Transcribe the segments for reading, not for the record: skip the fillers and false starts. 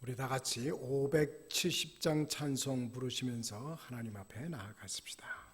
우리 다 같이 570장 찬송 부르시면서 하나님 앞에 나아가십시다.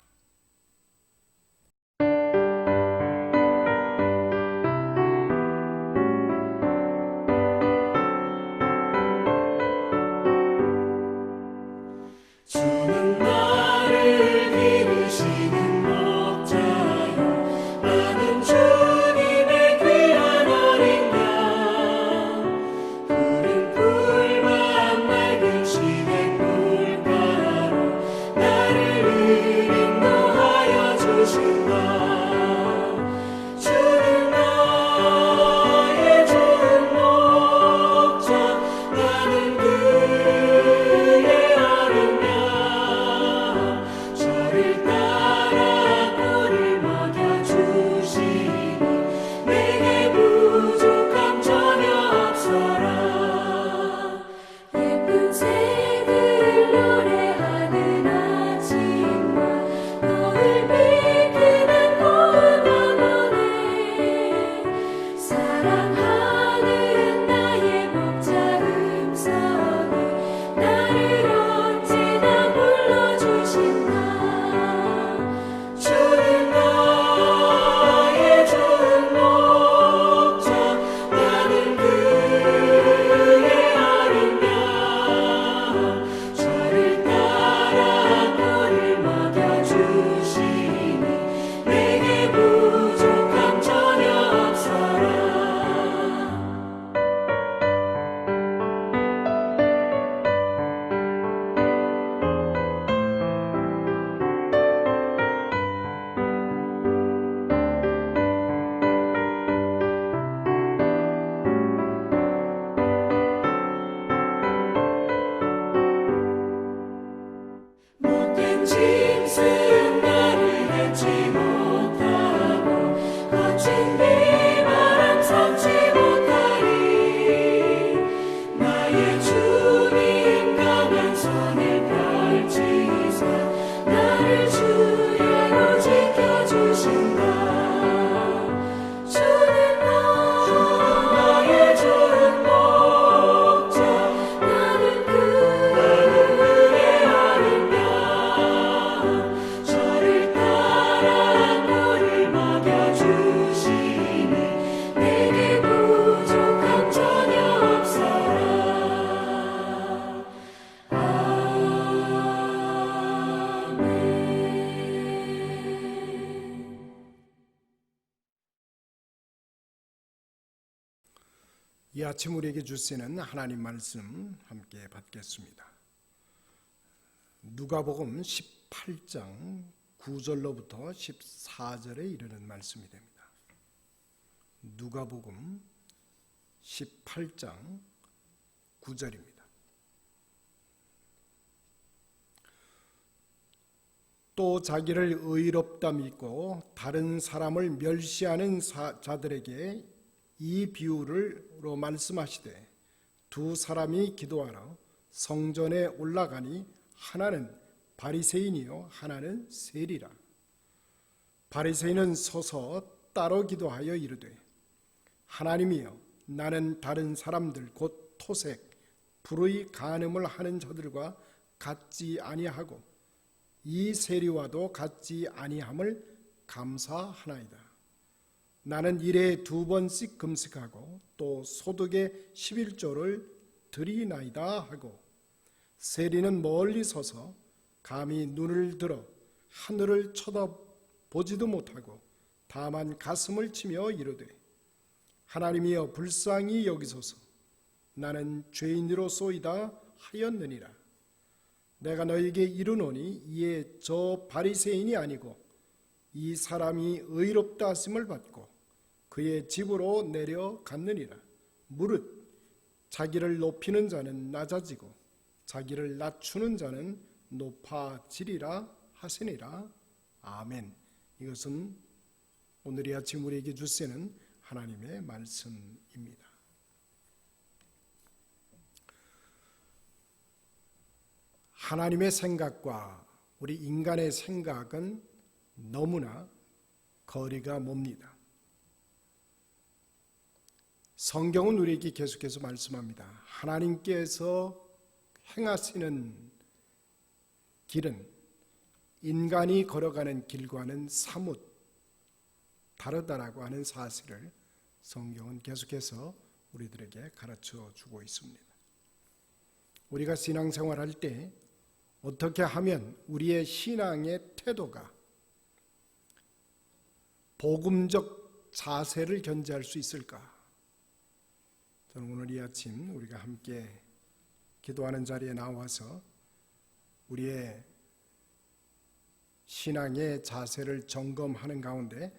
이 아침 우리에게 주시는 하나님 말씀 함께 받겠습니다. 누가복음 18장 9절로부터 14절에 이르는 말씀이 됩니다. 누가복음 18장 9절입니다. 또 자기를 의롭다 믿고 다른 사람을 멸시하는 자들에게 이 비유로 말씀하시되 두 사람이 기도하러 성전에 올라가니 하나는 바리새인이요 하나는 세리라. 바리새인은 서서 따로 기도하여 이르되 하나님이여 나는 다른 사람들 곧 토색 불의 간음을 하는 자들과 같지 아니하고 이 세리와도 같지 아니함을 감사하나이다. 나는 일에 2번씩 금식하고 또 소득의 11조를 드리나이다 하고 세리는 멀리 서서 감히 눈을 들어 하늘을 쳐다보지도 못하고 다만 가슴을 치며 이르되 하나님이여 불쌍히 여기소서 나는 죄인으로소이다 하였느니라. 내가 너에게 이르노니 이에 저 바리새인이 아니고 이 사람이 의롭다 하심을 받고 그의 집으로 내려갔느니라. 무릇 자기를 높이는 자는 낮아지고 자기를 낮추는 자는 높아지리라 하시니라. 아멘. 이것은 오늘 이 아침 우리에게 주시는 하나님의 말씀입니다. 하나님의 생각과 우리 인간의 생각은 너무나 거리가 멉니다. 성경은 우리에게 계속해서 말씀합니다. 하나님께서 행하시는 길은 인간이 걸어가는 길과는 사뭇 다르다라고 하는 사실을 성경은 계속해서 우리들에게 가르쳐 주고 있습니다. 우리가 신앙생활할 때 어떻게 하면 우리의 신앙의 태도가 복음적 자세를 견지할 수 있을까? 저는 오늘 이 아침 우리가 함께 기도하는 자리에 나와서 우리의 신앙의 자세를 점검하는 가운데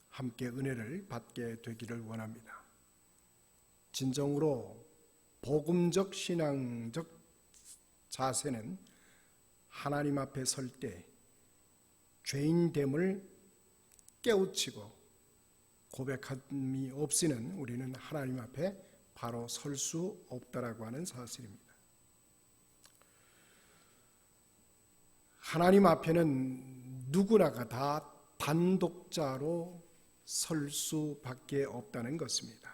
함께 은혜를 받게 되기를 원합니다. 진정으로 복음적 신앙적 자세는 하나님 앞에 설 때 죄인됨을 깨우치고 고백함이 없이는 우리는 하나님 앞에 바로 설 수 없다라고 하는 사실입니다. 하나님 앞에는 누구나가 다 단독자로 설 수밖에 없다는 것입니다.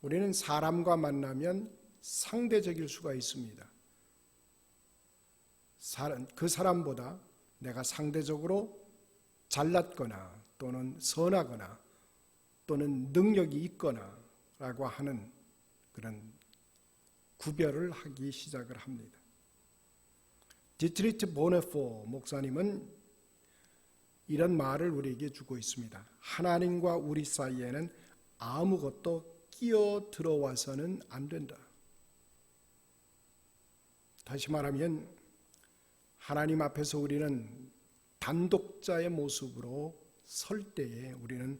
우리는 사람과 만나면 상대적일 수가 있습니다. 그 사람보다 내가 상대적으로 잘났거나 또는 선하거나 또는 능력이 있거나 라고 하는 그런 구별을 하기 시작을 합니다. 디트리트 보네포 목사님은 이런 말을 우리에게 주고 있습니다. 하나님과 우리 사이에는 아무것도 끼어 들어와서는 안 된다. 다시 말하면 하나님 앞에서 우리는 단독자의 모습으로 설 때에 우리는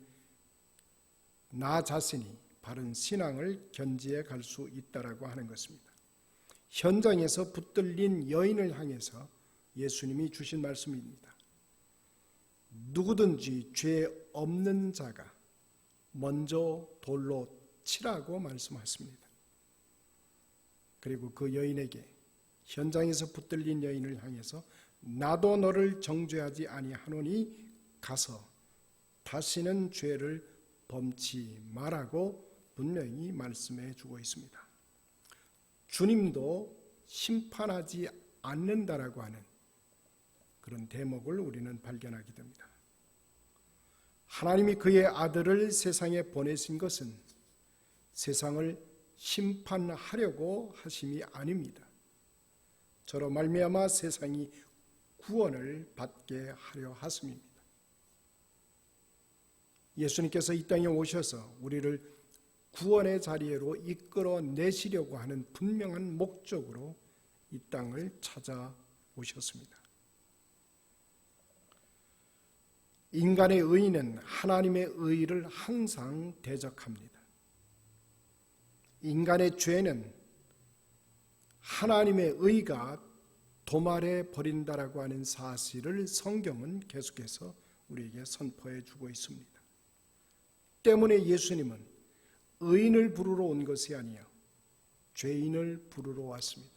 나 자신이 바른 신앙을 견지해 갈 수 있다라고 하는 것입니다. 현장에서 붙들린 여인을 향해서 예수님이 주신 말씀입니다. 누구든지 죄 없는 자가 먼저 돌로 치라고 말씀하십니다. 그리고 그 여인에게 현장에서 붙들린 여인을 향해서 나도 너를 정죄하지 아니하노니 가서 다시는 죄를 범치 말라고 분명히 말씀해 주고 있습니다. 주님도 심판하지 않는다라고 하는 그런 대목을 우리는 발견하게 됩니다. 하나님이 그의 아들을 세상에 보내신 것은 세상을 심판하려고 하심이 아닙니다. 저로 말미암아 세상이 구원을 받게 하려 하심입니다. 예수님께서 이 땅에 오셔서 우리를 구원의 자리로 이끌어내시려고 하는 분명한 목적으로 이 땅을 찾아오셨습니다. 인간의 의는 하나님의 의를 항상 대적합니다. 인간의 죄는 하나님의 의가 도말해 버린다라고 하는 사실을 성경은 계속해서 우리에게 선포해 주고 있습니다. 때문에 예수님은 의인을 부르러 온 것이 아니요 죄인을 부르러 왔습니다.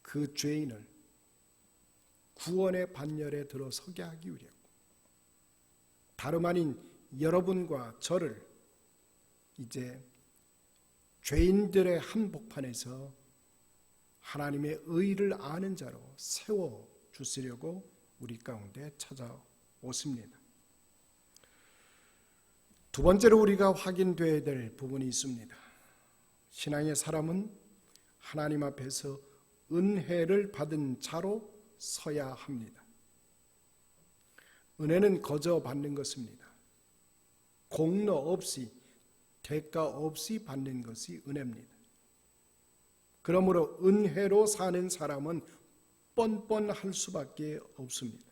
그 죄인을 구원의 반열에 들어서게 하기 위하여 다름 아닌 여러분과 저를 이제 죄인들의 한복판에서 하나님의 의를 아는 자로 세워주시려고 우리 가운데 찾아오십니다. 두 번째로 우리가 확인되어야 될 부분이 있습니다. 신앙의 사람은 하나님 앞에서 은혜를 받은 자로 서야 합니다. 은혜는 거저 받는 것입니다. 공로 없이 대가 없이 받는 것이 은혜입니다. 그러므로 은혜로 사는 사람은 뻔뻔할 수밖에 없습니다.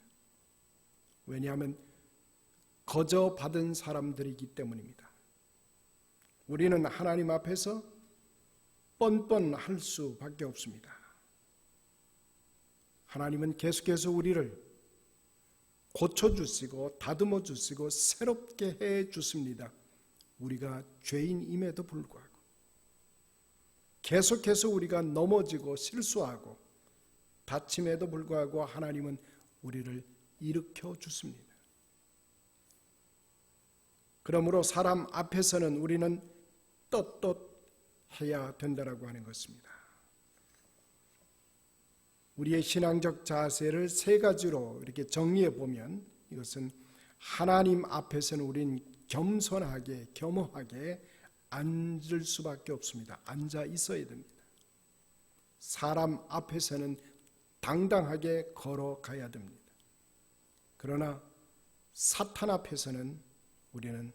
왜냐하면 거저 받은 사람들이기 때문입니다. 우리는 하나님 앞에서 뻔뻔할 수밖에 없습니다. 하나님은 계속해서 우리를 고쳐주시고 다듬어 주시고 새롭게 해 주십니다. 우리가 죄인임에도 불구하고 계속해서 우리가 넘어지고 실수하고 다침에도 불구하고 하나님은 우리를 일으켜 주십니다. 그러므로 사람 앞에서는 우리는 떳떳해야 된다라고 하는 것입니다. 우리의 신앙적 자세를 세 가지로 이렇게 정리해 보면 이것은 하나님 앞에서는 우린 겸손하게 겸허하게 앉을 수밖에 없습니다. 앉아 있어야 됩니다. 사람 앞에서는 당당하게 걸어가야 됩니다. 그러나 사탄 앞에서는 우리는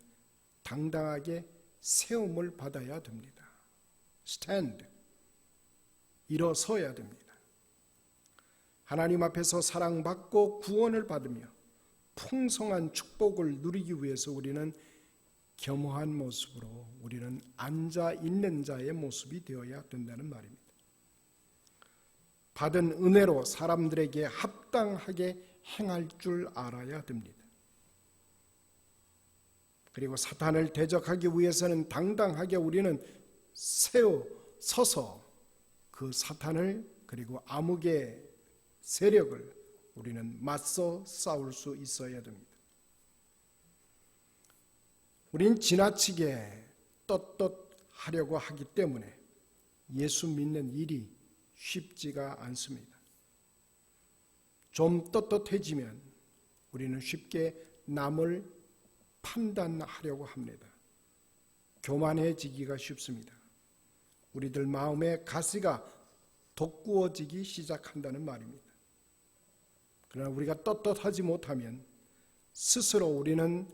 당당하게 세움을 받아야 됩니다. 스탠드, 일어서야 됩니다. 하나님 앞에서 사랑받고 구원을 받으며 풍성한 축복을 누리기 위해서 우리는 겸허한 모습으로 우리는 앉아 있는 자의 모습이 되어야 된다는 말입니다. 받은 은혜로 사람들에게 합당하게 행할 줄 알아야 됩니다. 그리고 사탄을 대적하기 위해서는 당당하게 우리는 서서 그 사탄을 그리고 암흑의 세력을 우리는 맞서 싸울 수 있어야 됩니다. 우린 지나치게 떳떳하려고 하기 때문에 예수 믿는 일이 쉽지가 않습니다. 좀 떳떳해지면 우리는 쉽게 남을 판단하려고 합니다. 교만해지기가 쉽습니다. 우리들 마음에 가시가 돋구어지기 시작한다는 말입니다. 그러나 우리가 떳떳하지 못하면 스스로 우리는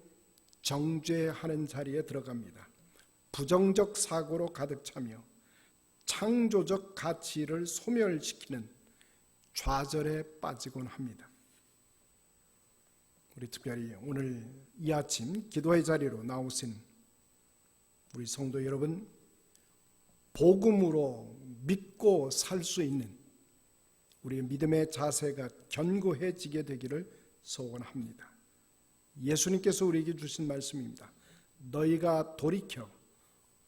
정죄하는 자리에 들어갑니다. 부정적 사고로 가득 차며 창조적 가치를 소멸시키는 좌절에 빠지곤 합니다. 우리 특별히 오늘 이 아침 기도의 자리로 나오신 우리 성도 여러분, 복음으로 믿고 살 수 있는 우리의 믿음의 자세가 견고해지게 되기를 소원합니다. 예수님께서 우리에게 주신 말씀입니다. 너희가 돌이켜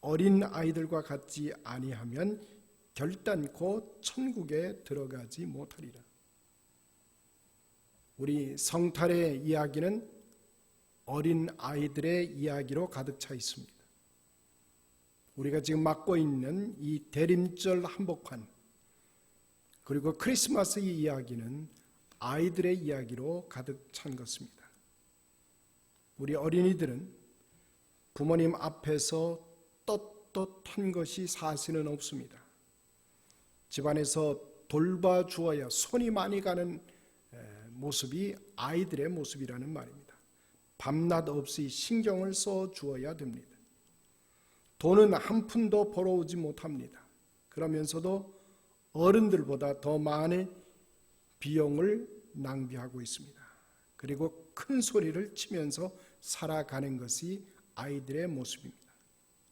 어린 아이들과 같지 아니하면 결단코 천국에 들어가지 못하리라. 우리 성탄의 이야기는 어린 아이들의 이야기로 가득 차 있습니다. 우리가 지금 맞고 있는 이 대림절 한복판 그리고 크리스마스의 이야기는 아이들의 이야기로 가득 찬 것입니다. 우리 어린이들은 부모님 앞에서 떳떳한 것이 사실은 없습니다. 집안에서 돌봐주어야 손이 많이 가는 모습이 아이들의 모습이라는 말입니다. 밤낮 없이 신경을 써주어야 됩니다. 돈은 한 푼도 벌어오지 못합니다. 그러면서도 어른들보다 더 많은 비용을 낭비하고 있습니다. 그리고 큰 소리를 치면서 살아가는 것이 아이들의 모습입니다.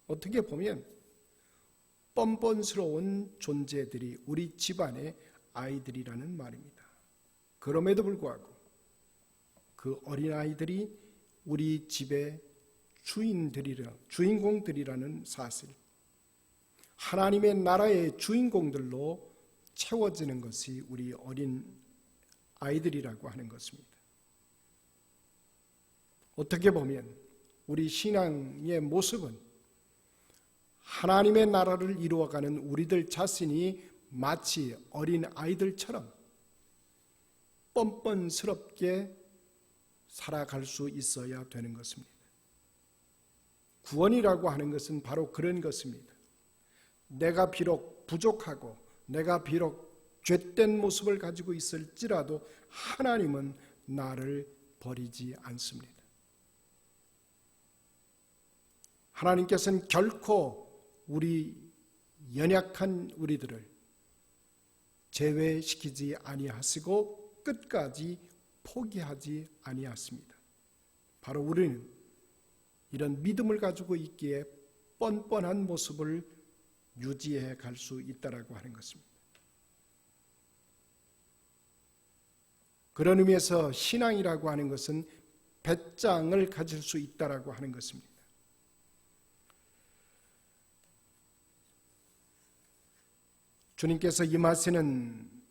어떻게 보면 뻔뻔스러운 존재들이 우리 집안의 아이들이라는 말입니다. 그럼에도 불구하고 그 어린아이들이 우리 집의 주인공들이라는 사실, 하나님의 나라의 주인공들로 채워지는 것이 우리 어린 아이들이라고 하는 것입니다. 어떻게 보면 우리 신앙의 모습은 하나님의 나라를 이루어가는 우리들 자신이 마치 어린 아이들처럼 뻔뻔스럽게 살아갈 수 있어야 되는 것입니다. 구원이라고 하는 것은 바로 그런 것입니다. 내가 비록 부족하고 내가 비록 죄된 모습을 가지고 있을지라도 하나님은 나를 버리지 않습니다. 하나님께서는 결코 우리 연약한 우리들을 제외시키지 아니하시고 끝까지 포기하지 아니하십니다. 바로 우리는 이런 믿음을 가지고 있기에 뻔뻔한 모습을 유지해 갈 수 있다라고 하는 것입니다. 그런 의미에서 신앙이라고 하는 것은 배짱을 가질 수 있다라고 하는 것입니다. 주님께서 임하시는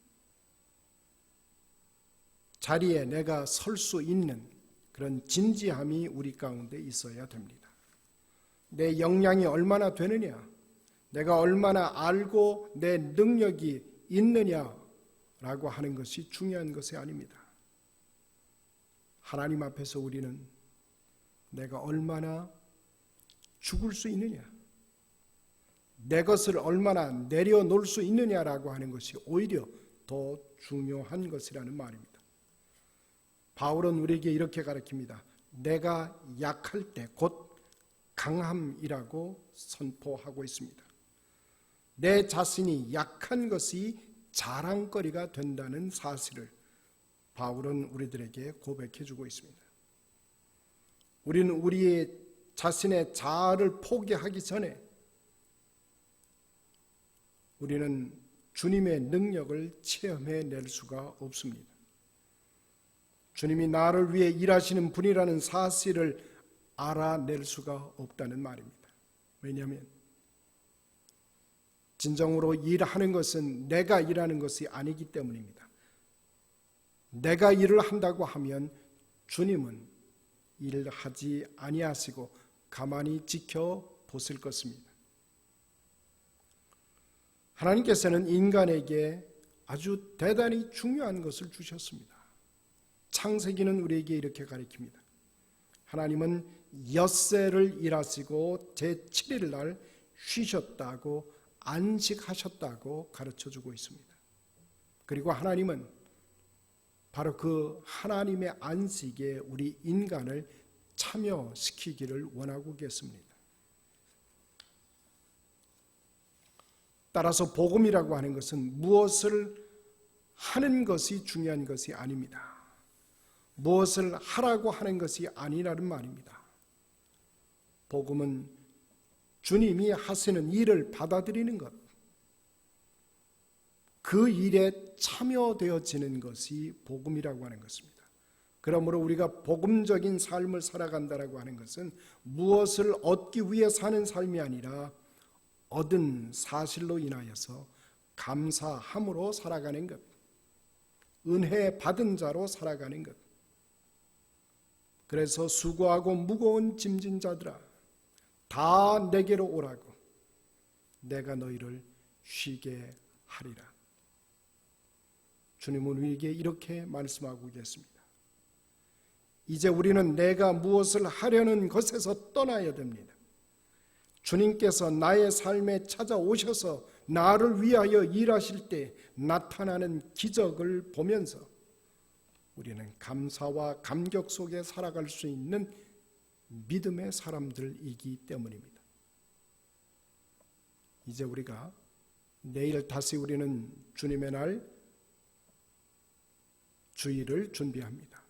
자리에 내가 설 수 있는 그런 진지함이 우리 가운데 있어야 됩니다. 내 역량이 얼마나 되느냐, 내가 얼마나 알고 내 능력이 있느냐라고 하는 것이 중요한 것이 아닙니다. 하나님 앞에서 우리는 내가 얼마나 죽을 수 있느냐, 내 것을 얼마나 내려놓을 수 있느냐라고 하는 것이 오히려 더 중요한 것이라는 말입니다. 바울은 우리에게 이렇게 가르칩니다. 내가 약할 때 곧 강함이라고 선포하고 있습니다. 내 자신이 약한 것이 자랑거리가 된다는 사실을 바울은 우리들에게 고백해 주고 있습니다. 우리는 우리의 자신의 자아를 포기하기 전에 우리는 주님의 능력을 체험해낼 수가 없습니다. 주님이 나를 위해 일하시는 분이라는 사실을 알아낼 수가 없다는 말입니다. 왜냐하면 진정으로 일하는 것은 내가 일하는 것이 아니기 때문입니다. 내가 일을 한다고 하면 주님은 일하지 아니하시고 가만히 지켜보실 것입니다. 하나님께서는 인간에게 아주 대단히 중요한 것을 주셨습니다. 창세기는 우리에게 이렇게 가르칩니다. 하나님은 엿새를 일하시고 제7일 날 쉬셨다고 안식하셨다고 가르쳐주고 있습니다. 그리고 하나님은 바로 그 하나님의 안식에 우리 인간을 참여시키기를 원하고 계십니다. 따라서 복음이라고 하는 것은 무엇을 하는 것이 중요한 것이 아닙니다. 무엇을 하라고 하는 것이 아니라는 말입니다. 복음은 주님이 하시는 일을 받아들이는 것, 그 일에 참여되어지는 것이 복음이라고 하는 것입니다. 그러므로 우리가 복음적인 삶을 살아간다라고 하는 것은 무엇을 얻기 위해 사는 삶이 아니라 얻은 사실로 인하여서 감사함으로 살아가는 것, 은혜 받은 자로 살아가는 것. 그래서 수고하고 무거운 짐진 자들아 다 내게로 오라고 내가 너희를 쉬게 하리라. 주님은 우리에게 이렇게 말씀하고 계십니다. 이제 우리는 내가 무엇을 하려는 것에서 떠나야 됩니다. 주님께서 나의 삶에 찾아오셔서 나를 위하여 일하실 때 나타나는 기적을 보면서 우리는 감사와 감격 속에 살아갈 수 있는 믿음의 사람들이기 때문입니다. 이제 우리가 내일 다시 우리는 주님의 날 주일을 준비합니다.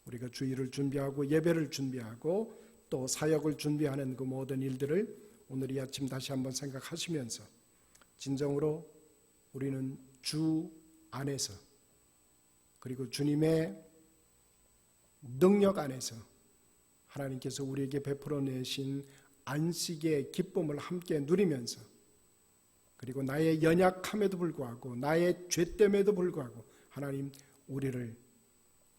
우리가 주일을 준비하고 예배를 준비하고 또 사역을 준비하는 그 모든 일들을 오늘 이 아침 다시 한번 생각하시면서 진정으로 우리는 주 안에서 그리고 주님의 능력 안에서 하나님께서 우리에게 베풀어 내신 안식의 기쁨을 함께 누리면서 그리고 나의 연약함에도 불구하고 나의 죄됨에도 불구하고 하나님 우리를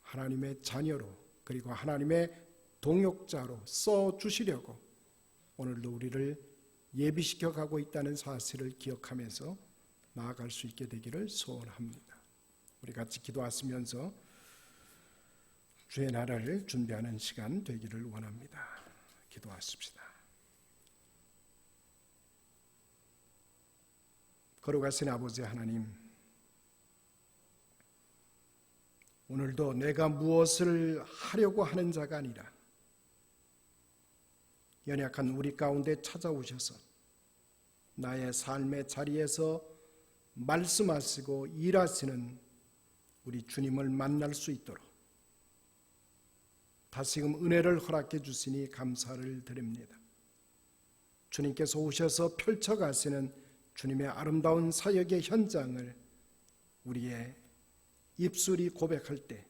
하나님의 자녀로 그리고 하나님의 동역자로 써주시려고 오늘도 우리를 예비시켜 가고 있다는 사실을 기억하면서 나아갈 수 있게 되기를 소원합니다. 우리 같이 기도하시면서 주의 나라를 준비하는 시간 되기를 원합니다. 기도하십시다. 거룩하신 아버지 하나님, 오늘도 내가 무엇을 하려고 하는 자가 아니라 연약한 우리 가운데 찾아오셔서 나의 삶의 자리에서 말씀하시고 일하시는 우리 주님을 만날 수 있도록 다시금 은혜를 허락해 주시니 감사를 드립니다. 주님께서 오셔서 펼쳐가시는 주님의 아름다운 사역의 현장을 우리의 입술이 고백할 때,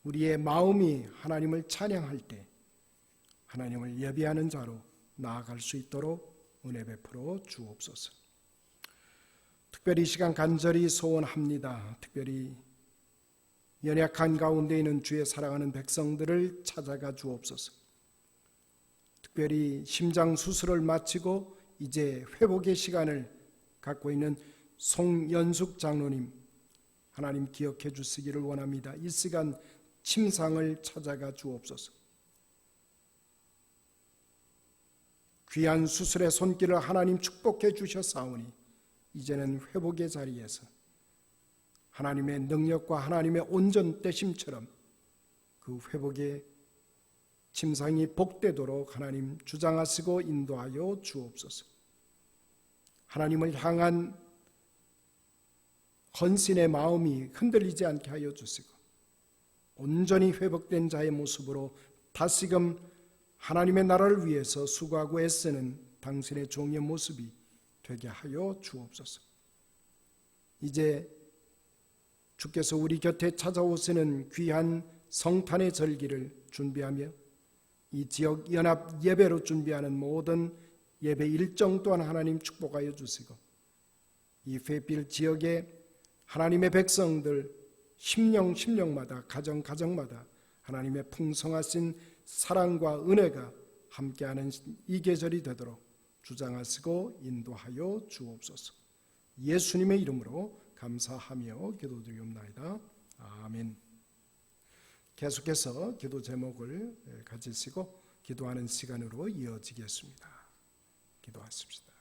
우리의 마음이 하나님을 찬양할 때 하나님을 예배하는 자로 나아갈 수 있도록 은혜 베풀어 주옵소서. 특별히 이 시간 간절히 소원합니다. 특별히 연약한 가운데 있는 주의 사랑하는 백성들을 찾아가 주옵소서. 특별히 심장 수술을 마치고 이제 회복의 시간을 갖고 있는 송연숙 장로님, 하나님 기억해 주시기를 원합니다. 이 시간 침상을 찾아가 주옵소서. 귀한 수술의 손길을 하나님 축복해 주셨사오니 이제는 회복의 자리에서 하나님의 능력과 하나님의 온전되심처럼 그 회복의 침상이 복되도록 하나님 주장하시고 인도하여 주옵소서. 하나님을 향한 헌신의 마음이 흔들리지 않게 하여 주시고 온전히 회복된 자의 모습으로 다시금 하나님의 나라를 위해서 수고하고 애쓰는 당신의 종의 모습이 되게 하여 주옵소서. 이제 주께서 우리 곁에 찾아오시는 귀한 성탄의 절기를 준비하며 이 지역 연합 예배로 준비하는 모든 예배 일정 또한 하나님 축복하여 주시고 이 페필 지역의 하나님의 백성들 심령마다 가정마다 하나님의 풍성하신 사랑과 은혜가 함께하는 이 계절이 되도록 주장하시고 인도하여 주옵소서. 예수님의 이름으로 감사하며 기도드리옵나이다. 아멘. 계속해서 기도 제목을 가지시고 기도하는 시간으로 이어지겠습니다. 기도하십시다.